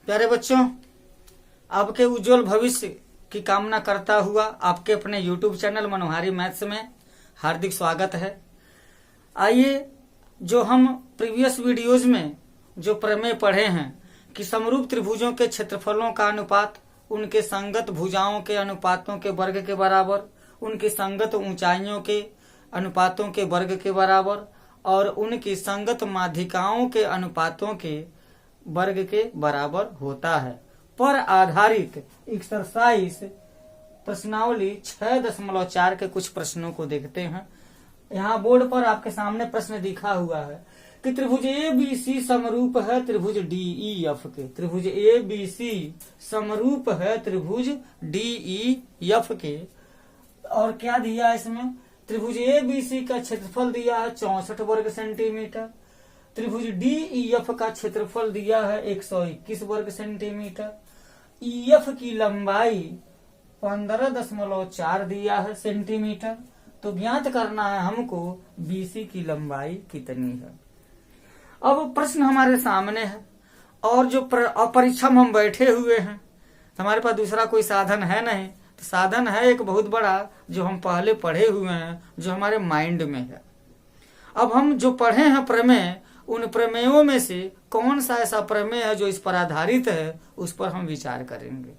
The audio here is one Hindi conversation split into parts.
प्यारे बच्चों, आपके उज्जवल भविष्य की कामना करता हुआ आपके अपने YouTube चैनल मनोहारी मैथ्स में हार्दिक स्वागत है। आइए, जो हम प्रीवियस वीडियोज में जो प्रमेय पढ़े हैं कि समरूप त्रिभुजों के क्षेत्रफलों का अनुपात उनके संगत भुजाओं के अनुपातों के वर्ग के बराबर, उनकी संगत ऊंचाइयों के अनुपातों के वर्ग के बराबर और उनकी संगत माध्यिकाओं के अनुपातों के वर्ग के बराबर होता है पर आधारित एक्सरसाइज प्रश्नावली 6.4 के कुछ प्रश्नों को देखते हैं। यहाँ बोर्ड पर आपके सामने प्रश्न दिखा हुआ है कि त्रिभुज ABC समरूप है त्रिभुज DEF के। त्रिभुज ABC समरूप है त्रिभुज DEF के। और क्या दिया है इसमें? त्रिभुज ABC का क्षेत्रफल दिया है 64 वर्ग सेंटीमीटर। त्रिभुज DEF का क्षेत्रफल दिया है 121 वर्ग सेंटीमीटर। EF की लंबाई 15.4 दिया है सेंटीमीटर। तो ज्ञात करना है हमको BC की लंबाई कितनी है। अब प्रश्न हमारे सामने है और जो परीक्षा में हम बैठे हुए हैं, हमारे पास दूसरा कोई साधन है नहीं। तो साधन है एक बहुत बड़ा जो हम पहले पढ़े हुए हैं, जो हमारे माइंड में है। अब हम जो पढ़े हैं प्रमेय, उन प्रमेयों में से कौन सा ऐसा प्रमेय है जो इस पर आधारित है, उस पर हम विचार करेंगे।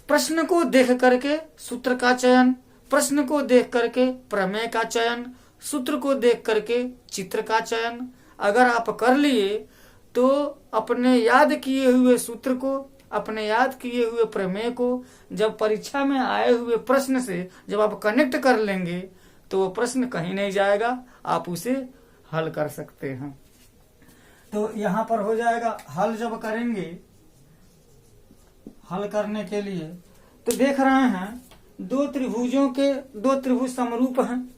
प्रश्न को देख करके सूत्र का चयन, प्रश्न को देख करके प्रमेय का चयन, सूत्र को देख करके चित्र का चयन अगर आप कर लिए तो अपने याद किए हुए सूत्र को, अपने याद किए हुए प्रमेय को जब परीक्षा में आए हुए प्रश्न से जब आप कनेक्ट कर लेंगे तो वो प्रश्न कहीं नहीं जाएगा, आप उसे हल कर सकते हैं। तो यहाँ पर हो जाएगा हल। जब करेंगे हल करने के लिए तो देख रहे हैं दो त्रिभुज समरूप हैं,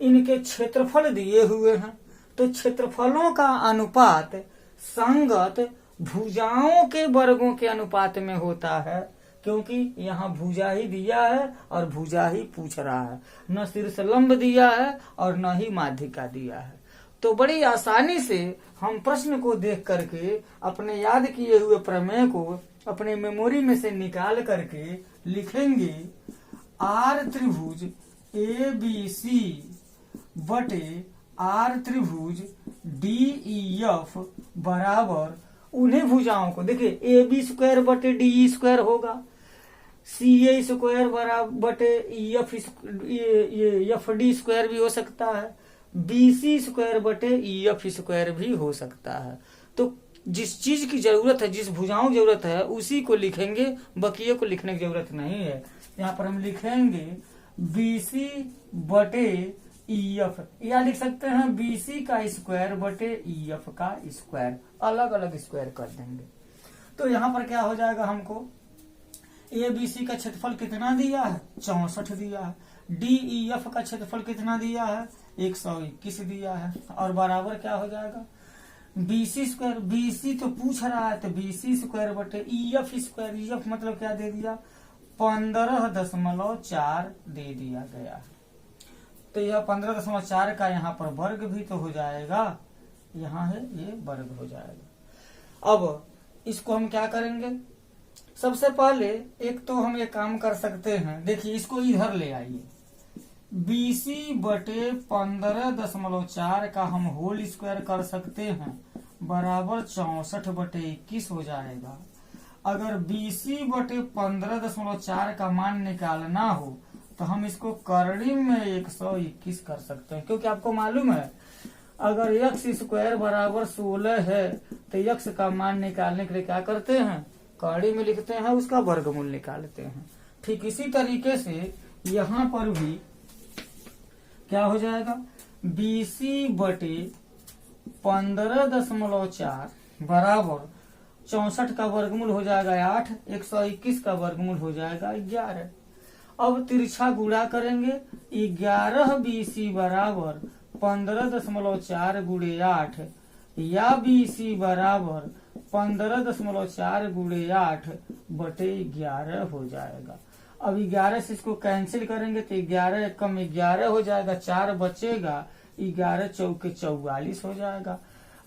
इनके क्षेत्रफल दिए हुए हैं। तो क्षेत्रफलों का अनुपात संगत भुजाओं के वर्गों के अनुपात में होता है, क्योंकि यहाँ भुजा ही दिया है और भुजा ही पूछ रहा है, न शीर्ष लंब दिया है और न ही माध्यिका दिया है। तो बड़ी आसानी से हम प्रश्न को देख करके अपने याद किए हुए प्रमेय को अपने मेमोरी में से निकाल करके लिखेंगे R त्रिभुज ABC बटे R त्रिभुज DEF बराबर उन्हीं भुजाओं को, देखिए AB स्क्वायर बटे DE स्क्वायर होगा, CA स्क्वायर बराबर बटे FD स्क्वायर भी हो सकता है, BC स्क्वायर बटे EF स्क्वायर भी हो सकता है। तो जिस चीज की जरूरत है, जिस भुजाओं की जरूरत है उसी को लिखेंगे, बकिए को लिखने की जरूरत नहीं है। यहाँ पर हम लिखेंगे BC बटे EF, या लिख सकते हैं BC का स्क्वायर बटे EF का स्क्वायर, अलग अलग स्क्वायर कर देंगे। तो यहाँ पर क्या हो जाएगा, हमको ABC का क्षेत्रफल कितना दिया है 64 दिया है, DEF का क्षेत्रफल कितना दिया है 121 दिया है, और बराबर क्या हो जाएगा BC स्क्वायर, BC तो पूछ रहा है तो BC स्क्वायर बटे EF स्क्वायर, EF मतलब क्या दे दिया 15.4 दे दिया गया है। तो यह 15.4 का यहाँ पर वर्ग भी तो हो जाएगा, यहाँ है ये वर्ग हो जाएगा। अब इसको हम क्या करेंगे, सबसे पहले एक तो हम ये काम कर सकते हैं, देखिए इसको इधर ले आइए, BC बटे 15.4 का हम होल स्क्वायर कर सकते हैं बराबर 64 बटे 21 हो जाएगा। अगर BC बटे 15.4 का मान निकालना हो तो हम इसको करड़ी में 121 कर सकते हैं, क्योंकि आपको मालूम है अगर x स्क्वायर बराबर 16 है तो x का मान निकालने के लिए क्या करते हैं, करड़ी में लिखते हैं, उसका वर्गमूल निकालते हैं। ठीक इसी तरीके से यहाँ पर भी क्या हो जाएगा, BC बटे 15.4 बराबर 64 का वर्गमूल हो जाएगा 8, 121 का वर्गमूल हो जाएगा 11। अब तिरछा गुणा करेंगे, 11 BC बराबर 15.4 गुणे 8 या BC बराबर 15.4 गुणे 8 बटे 11 हो जाएगा। अब 11 से इसको कैंसिल करेंगे तो 11 कम 11 हो जाएगा, 4 बचेगा, 11 चौके 44 हो जाएगा।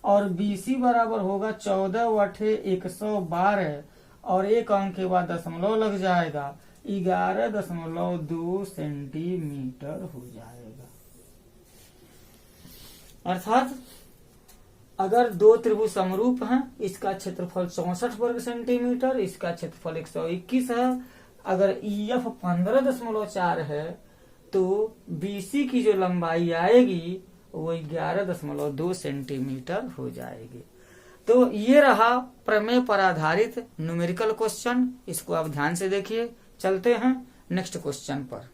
और BC बराबर होगा 14 × 112 और एक अंक के बाद दशमलव लग जाएगा, 11.2 सेंटीमीटर हो जाएगा। अर्थात अगर दो त्रिभुज समरूप हैं, इसका क्षेत्रफल 64 वर्ग सेंटीमीटर, इसका क्षेत्रफल 121 है। अगर EF 15.4 है तो BC की जो लंबाई आएगी वो 11.2 सेंटीमीटर हो जाएगी। तो ये रहा प्रमेय पर आधारित न्यूमेरिकल क्वेश्चन, इसको आप ध्यान से देखिए। चलते हैं नेक्स्ट क्वेश्चन पर।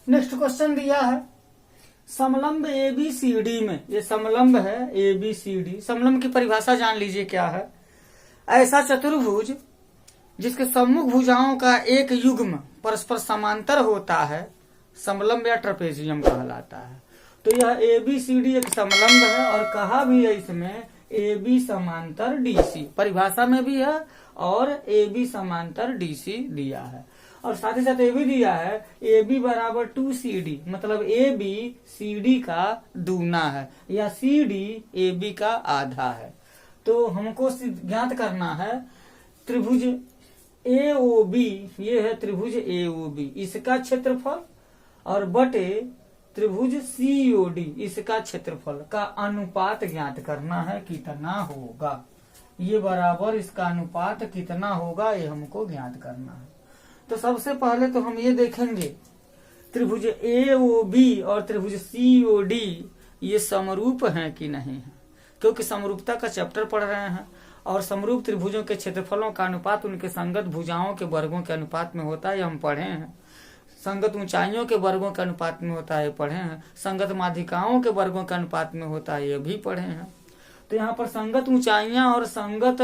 नेक्स्ट क्वेश्चन दिया है समलंब ABCD में, ये समलंब है ABCD। समलंब की परिभाषा जान लीजिए क्या है। ऐसा चतुर्भुज जिसके सम्मुख भुजाओं का एक युग्म परस्पर समांतर होता है समलंब या ट्रेपेजियम कहलाता है। तो यह ABCD एक समलंब है और कहा भी है इसमें AB समांतर DC, परिभाषा में भी है और AB समांतर DC दिया है। और साथ ही साथ ये भी दिया है AB बराबर 2CD, मतलब AB CD का दूना है या CD AB का आधा है। तो हमको ज्ञात करना है त्रिभुज AOB, ये है त्रिभुज AOB, इसका क्षेत्रफल और बटे त्रिभुज COD, इसका क्षेत्रफल का अनुपात ज्ञात करना है कितना होगा। ये बराबर इसका अनुपात कितना होगा ये हमको ज्ञात करना है। तो सबसे पहले तो हम ये देखेंगे त्रिभुज AOB और त्रिभुज COD ये समरूप हैं कि नहीं है, क्योंकि समरूपता का चैप्टर पढ़ रहे हैं और समरूप त्रिभुजों के क्षेत्रफलों का अनुपात उनके संगत भुजाओं के वर्गों के अनुपात में होता है, ये हम पढ़े हैं। संगत ऊंचाइयों के वर्गों के अनुपात में होता है, पढ़े हैं। संगत माध्यिकाओं के वर्गों के अनुपात में होता है, ये भी पढ़े हैं। तो यहाँ पर संगत ऊंचाइयां और संगत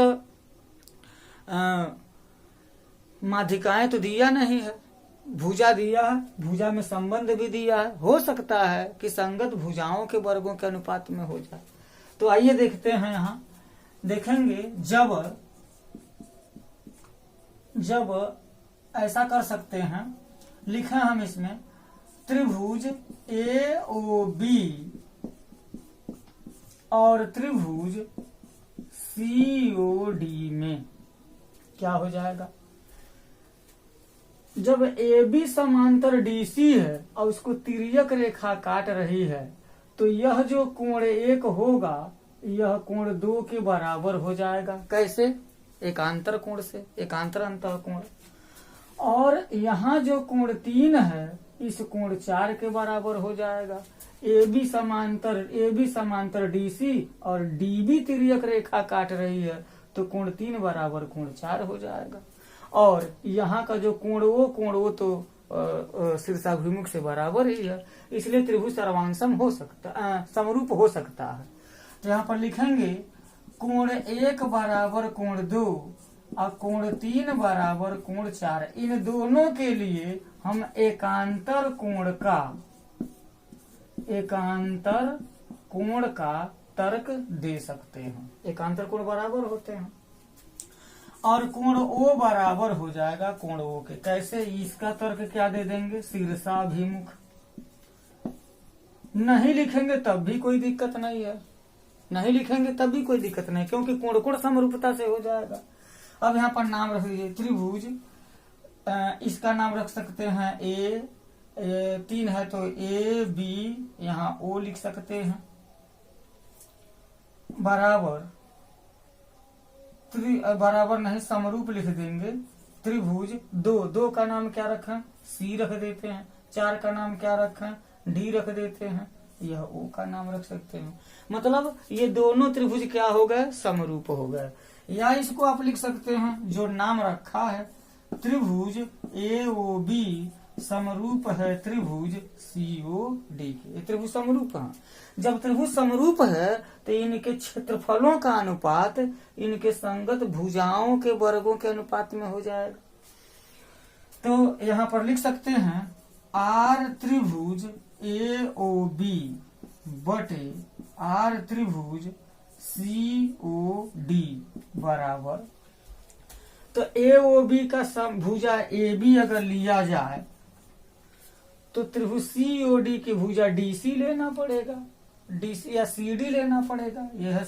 माध्यिकाएं तो दिया नहीं है, भुजा दिया है, भुजा में संबंध भी दिया है। हो सकता है कि संगत भुजाओं के वर्गों के अनुपात में हो जाए। तो आइए देखते हैं, यहाँ देखेंगे जब ऐसा कर सकते हैं, लिखा हम इसमें त्रिभुज AOB और त्रिभुज COD में क्या हो जाएगा। जब AB समांतर DC है और उसको तिर्यक रेखा काट रही है तो यह जो कोण 1 होगा यह कोण 2 के बराबर हो जाएगा। कैसे? एकांतर कोण से, एकांतर अंतः कोण। और यहाँ जो कोण 3 है इस कोण 4 के बराबर हो जाएगा। AB समांतर DC और DB तिर्यक रेखा काट रही है तो कोण 3 बराबर कोण 4 हो जाएगा। और यहाँ का जो कोण वो तो शीर्षाभिमुख से बराबर ही है, इसलिए त्रिभुज सर्वांशम हो सकता, समरूप हो सकता है। तो यहाँ पर लिखेंगे कोण 1 बराबर कोण 2 और कोण 3 बराबर कोण 4। इन दोनों के लिए हम एकांतर कोण का तर्क दे सकते हैं। एकांतर कोण बराबर होते हैं और कोण O बराबर हो जाएगा कोण O के। कैसे? इसका तर्क क्या दे देंगे? शीर्षाभिमुख। नहीं लिखेंगे तब भी कोई दिक्कत नहीं है, नहीं लिखेंगे तब भी कोई दिक्कत नहीं, क्योंकि कोण समरूपता से हो जाएगा। अब यहाँ पर नाम रख दीजिए त्रिभुज, इसका नाम रख सकते हैं A 3 है तो AB, यहाँ O लिख सकते हैं, बराबर नहीं समरूप लिख देंगे। त्रिभुज 2 का नाम क्या रखें? C रख देते हैं। 4 का नाम क्या रखें? D रख देते हैं। यह O का नाम रख सकते हैं। मतलब ये दोनों त्रिभुज क्या हो गए? समरूप हो गए। या इसको आप लिख सकते हैं जो नाम रखा है त्रिभुज AOB समरूप है त्रिभुज COD के। त्रिभुज समरूप है। जब त्रिभुज समरूप है तो इनके क्षेत्रफलों का अनुपात इनके संगत भुजाओं के वर्गों के अनुपात में हो जाएगा। तो यहाँ पर लिख सकते हैं R त्रिभुज AOB बटे R त्रिभुज COD बराबर, तो AOB का भुजा AB अगर लिया जाए तो त्रिभुज COD की भुजा DC लेना पड़ेगा, DC या CD लेना पड़ेगा। यह है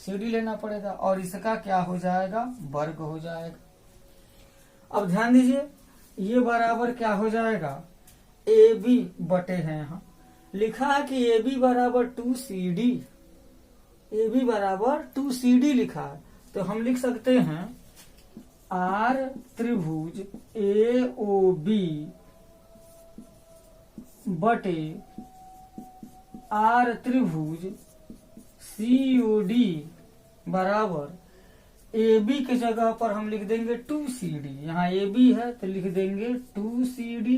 CD लेना पड़ेगा और इसका क्या हो जाएगा, वर्ग हो जाएगा। अब ध्यान दीजिए, ये बराबर क्या हो जाएगा, AB बटे है, यहाँ लिखा है कि AB बराबर 2CD, AB बराबर 2CD लिखा है, तो हम लिख सकते हैं R त्रिभुज AOB बटे R त्रिभुज COD बराबर AB के जगह पर हम लिख देंगे 2CD, यहाँ AB है तो लिख देंगे 2CD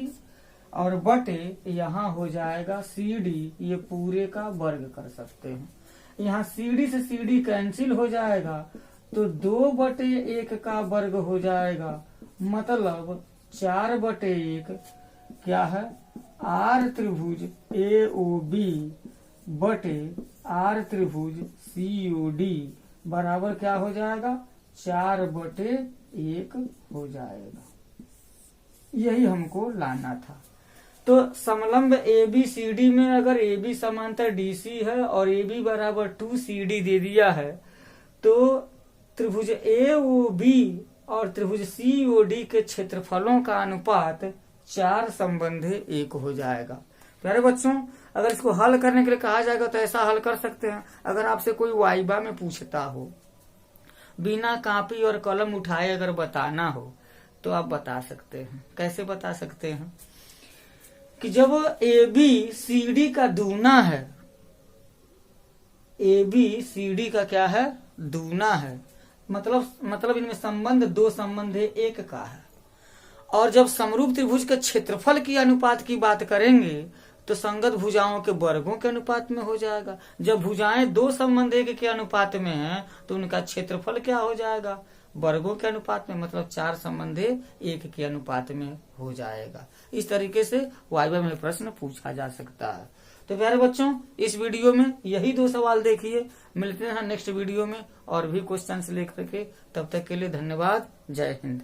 और बटे यहाँ हो जाएगा CD, ये पूरे का वर्ग कर सकते हैं। यहाँ CD से CD कैंसिल हो जाएगा तो 2/1 का वर्ग हो जाएगा, मतलब 4/1 क्या है, R त्रिभुज AOB बटे R त्रिभुज COD बराबर क्या हो जाएगा, 4/1 हो जाएगा। यही हमको लाना था। तो समलंब ABCD में अगर AB समांतर DC है और AB बराबर 2CD दे दिया है तो त्रिभुज AOB और त्रिभुज COD के क्षेत्रफलों का अनुपात 4:1 हो जाएगा। प्यारे बच्चों, अगर इसको हल करने के लिए कहा जाएगा तो ऐसा हल कर सकते हैं। अगर आपसे कोई वाइबा में पूछता हो, बिना कॉपी और कलम उठाए अगर बताना हो तो आप बता सकते हैं। कैसे बता सकते हैं कि जब ABCD का दूना है, ABCD का क्या है, दूना है, मतलब इनमें संबंध 2 संबंध 1 का है। और जब समरूप त्रिभुज के क्षेत्रफल की अनुपात की बात करेंगे तो संगत भुजाओं के वर्गों के अनुपात में हो जाएगा। जब भुजाएं 2 संबंध 1 के अनुपात में हैं तो उनका क्षेत्रफल क्या हो जाएगा, वर्गों के अनुपात में, मतलब 4 संबंध 1 के अनुपात में हो जाएगा। इस तरीके से वाइवा में प्रश्न पूछा जा सकता है। तो प्यारे बच्चों, इस वीडियो में यही 2 सवाल देखिए। मिलते हैं नेक्स्ट वीडियो में और भी क्वेश्चंस लेकर के। तब तक के लिए धन्यवाद। जय हिंद।